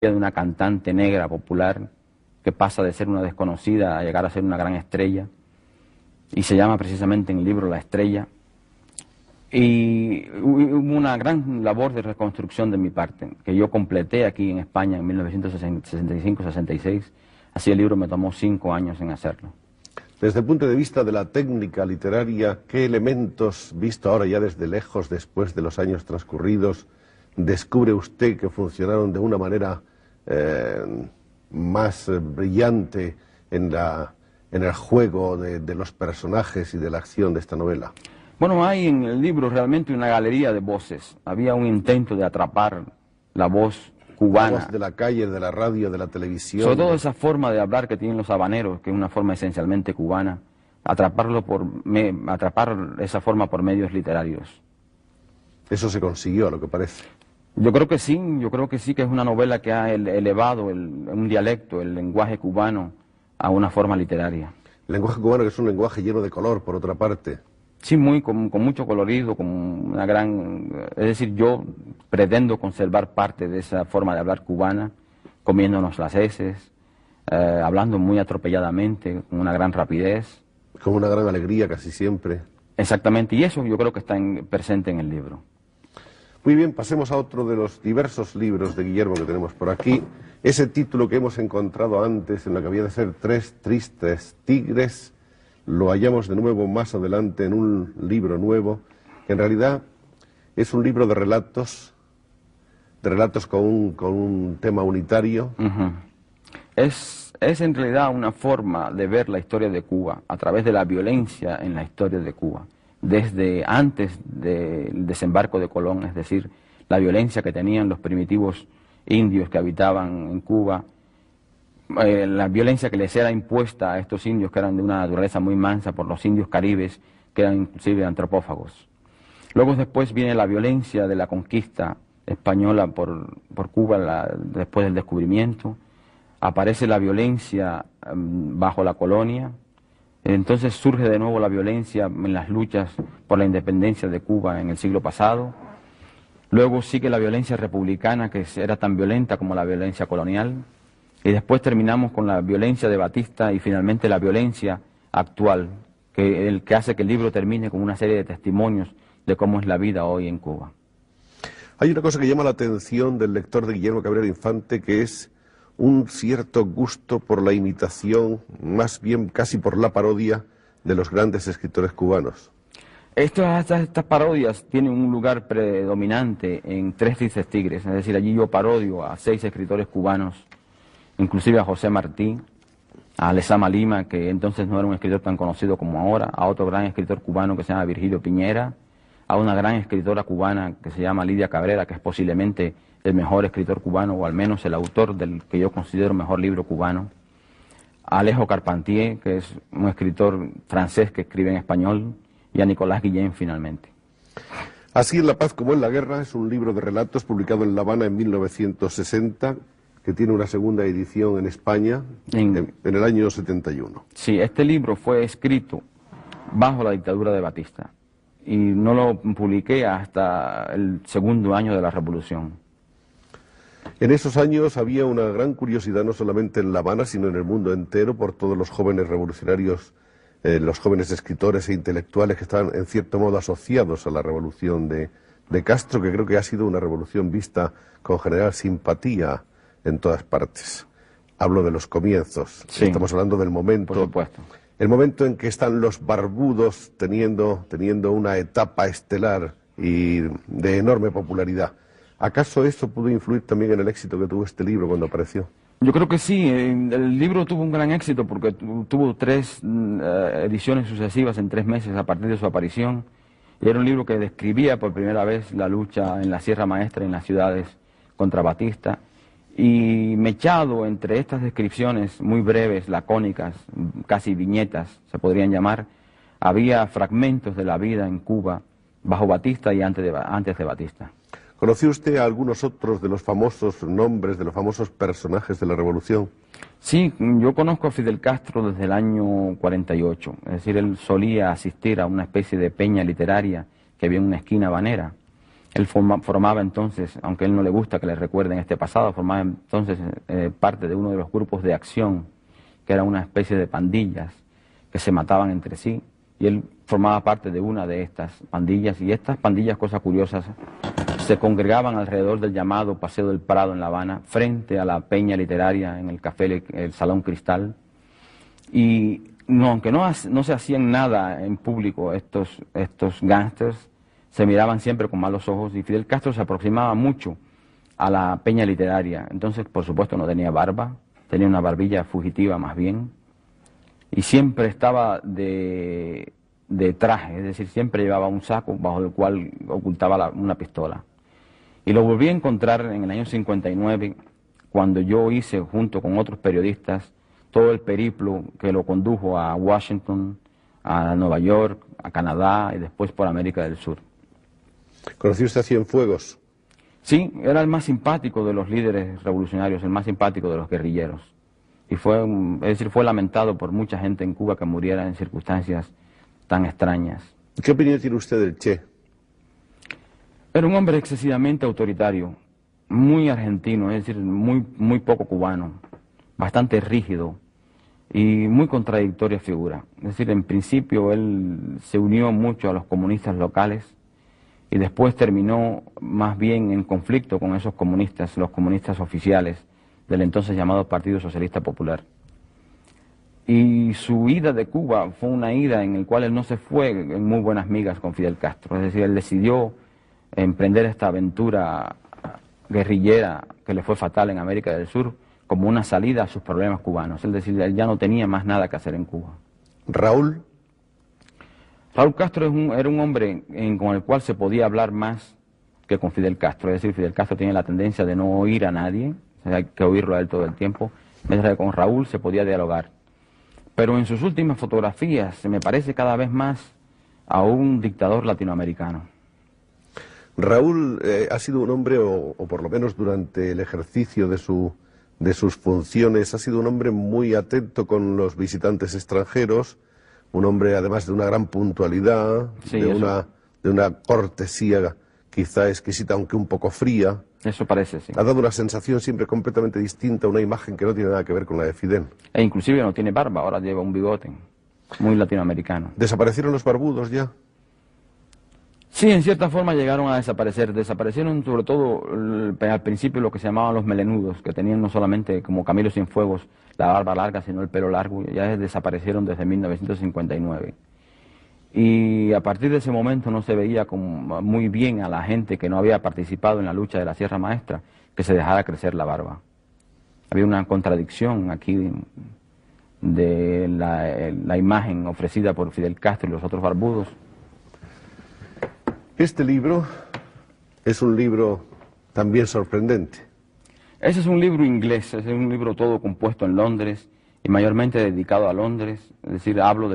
de una cantante negra popular que pasa de ser una desconocida a llegar a ser una gran estrella, y se llama precisamente en el libro La Estrella. Y hubo una gran labor de reconstrucción de mi parte, que yo completé aquí en España en 1965-66, así el libro me tomó 5 años en hacerlo. Desde el punto de vista de la técnica literaria, ¿qué elementos, visto ahora ya desde lejos, después de los años transcurridos, descubre usted que funcionaron de una manera más brillante en el juego de los personajes y de la acción de esta novela? Bueno, hay en el libro realmente una galería de voces. Había un intento de atrapar la voz cubana. La voz de la calle, de la radio, de la televisión. Sobre todo esa forma de hablar que tienen los habaneros, que es una forma esencialmente cubana, atrapar esa forma por medios literarios. Eso se consiguió, a lo que parece. Yo creo que sí, que es una novela que ha elevado un dialecto, el lenguaje cubano, a una forma literaria. El lenguaje cubano, que es un lenguaje lleno de color, por otra parte. Sí, con mucho colorido, con una gran... Es decir, yo pretendo conservar parte de esa forma de hablar cubana, comiéndonos las heces, hablando muy atropelladamente, con una gran rapidez. Con una gran alegría casi siempre. Exactamente, y eso yo creo que está presente en el libro. Muy bien, pasemos a otro de los diversos libros de Guillermo que tenemos por aquí. Ese título que hemos encontrado antes en lo que había de ser 3 tristes tigres, lo hallamos de nuevo más adelante en un libro nuevo, que en realidad es un libro de relatos con un tema unitario. Es en realidad una forma de ver la historia de Cuba a través de la violencia en la historia de Cuba, desde antes del desembarco de Colón, es decir, la violencia que tenían los primitivos indios que habitaban en Cuba, la violencia que les era impuesta a estos indios que eran de una naturaleza muy mansa por los indios caribes, que eran inclusive antropófagos. Luego después viene la violencia de la conquista española por Cuba después del descubrimiento, aparece la violencia bajo la colonia, entonces surge de nuevo la violencia en las luchas por la independencia de Cuba en el siglo pasado, luego sigue la violencia republicana que era tan violenta como la violencia colonial, y después terminamos con la violencia de Batista y finalmente la violencia actual, que hace que el libro termine con una serie de testimonios de cómo es la vida hoy en Cuba. Hay una cosa que llama la atención del lector de Guillermo Cabrera Infante, que es un cierto gusto por la imitación, más bien casi por la parodia de los grandes escritores cubanos. Estas parodias tienen un lugar predominante en 3 tristes tigres, es decir, allí yo parodio a 6 escritores cubanos, inclusive a José Martí, a Lezama Lima, que entonces no era un escritor tan conocido como ahora, a otro gran escritor cubano que se llama Virgilio Piñera, a una gran escritora cubana que se llama Lidia Cabrera, que es posiblemente el mejor escritor cubano, o al menos el autor del que yo considero mejor libro cubano, a Alejo Carpentier, que es un escritor francés que escribe en español, y a Nicolás Guillén finalmente. Así en la paz como en la guerra es un libro de relatos publicado en La Habana en 1960, que tiene una segunda edición en España en el año 71. Sí, este libro fue escrito bajo la dictadura de Batista y no lo publiqué hasta el segundo año de la Revolución. En esos años había una gran curiosidad no solamente en La Habana, sino en el mundo entero por todos los jóvenes revolucionarios, los jóvenes escritores e intelectuales que estaban en cierto modo asociados a la revolución de Castro, que creo que ha sido una revolución vista con general simpatía en todas partes. Hablo de los comienzos, sí. Estamos hablando del momento, por supuesto. El momento en que están los barbudos teniendo una etapa estelar y de enorme popularidad. ¿Acaso eso pudo influir también en el éxito que tuvo este libro cuando apareció? Yo creo que sí, el libro tuvo un gran éxito porque tuvo 3 ediciones sucesivas en 3 meses a partir de su aparición. Y era un libro que describía por primera vez la lucha en la Sierra Maestra y en las ciudades contra Batista. Y mechado entre estas descripciones muy breves, lacónicas, casi viñetas se podrían llamar, había fragmentos de la vida en Cuba bajo Batista y antes de Batista. ¿Conoció usted a algunos otros de los famosos nombres, de los famosos personajes de la Revolución? Sí, yo conozco a Fidel Castro desde el año 48, es decir, él solía asistir a una especie de peña literaria que había en una esquina habanera. Él formaba entonces, aunque a él no le gusta que le recuerden este pasado, formaba entonces parte de uno de los grupos de acción, que era una especie de pandillas que se mataban entre sí, y él formaba parte de una de estas pandillas, y estas pandillas, cosas curiosas, se congregaban alrededor del llamado Paseo del Prado en La Habana, frente a la peña literaria en el café, el Salón Cristal, y aunque no se hacían nada en público estos gángsters, se miraban siempre con malos ojos, y Fidel Castro se aproximaba mucho a la peña literaria. Entonces, por supuesto, no tenía barba, tenía una barbilla fugitiva más bien, y siempre estaba de traje, es decir, siempre llevaba un saco bajo el cual ocultaba una pistola. Y lo volví a encontrar en el año 59, cuando yo hice, junto con otros periodistas, todo el periplo que lo condujo a Washington, a Nueva York, a Canadá y después por América del Sur. ¿Conoció usted a Cienfuegos? Sí, era el más simpático de los líderes revolucionarios, el más simpático de los guerrilleros. Y fue lamentado por mucha gente en Cuba que muriera en circunstancias tan extrañas. ¿Qué opinión tiene usted del Che? Era un hombre excesivamente autoritario, muy argentino, es decir, muy poco cubano, bastante rígido y muy contradictoria figura. Es decir, en principio él se unió mucho a los comunistas locales y después terminó más bien en conflicto con esos comunistas, los comunistas oficiales del entonces llamado Partido Socialista Popular. Y su ida de Cuba fue una ida en la cual él no se fue en muy buenas migas con Fidel Castro. Es decir, él decidió emprender esta aventura guerrillera que le fue fatal en América del Sur como una salida a sus problemas cubanos. Es decir, él ya no tenía más nada que hacer en Cuba. ¿Raúl? Raúl Castro era un hombre con el cual se podía hablar más que con Fidel Castro. Es decir, Fidel Castro tiene la tendencia de no oír a nadie, o sea, hay que oírlo a él todo el tiempo, mientras que con Raúl se podía dialogar. Pero en sus últimas fotografías se me parece cada vez más a un dictador latinoamericano. Raúl ha sido un hombre, o por lo menos durante el ejercicio de sus funciones, ha sido un hombre muy atento con los visitantes extranjeros, un hombre además de una gran puntualidad, sí, de una cortesía quizá exquisita, aunque un poco fría. Eso parece, sí. Ha dado una sensación siempre completamente distinta, una imagen que no tiene nada que ver con la de Fidel. E inclusive no tiene barba, ahora lleva un bigote, muy latinoamericano. ¿Desaparecieron los barbudos ya? Sí, en cierta forma llegaron a desaparecer. Desaparecieron sobre todo al principio lo que se llamaban los melenudos, que tenían no solamente como Camilo Cienfuegos la barba larga, sino el pelo largo. Ya desaparecieron desde 1959. Y a partir de ese momento no se veía como muy bien a la gente que no había participado en la lucha de la Sierra Maestra que se dejara crecer la barba. Había una contradicción aquí de la imagen ofrecida por Fidel Castro y los otros barbudos. Este libro es un libro también sorprendente. Ese es un libro inglés, es un libro todo compuesto en Londres y mayormente dedicado a Londres, es decir, hablo de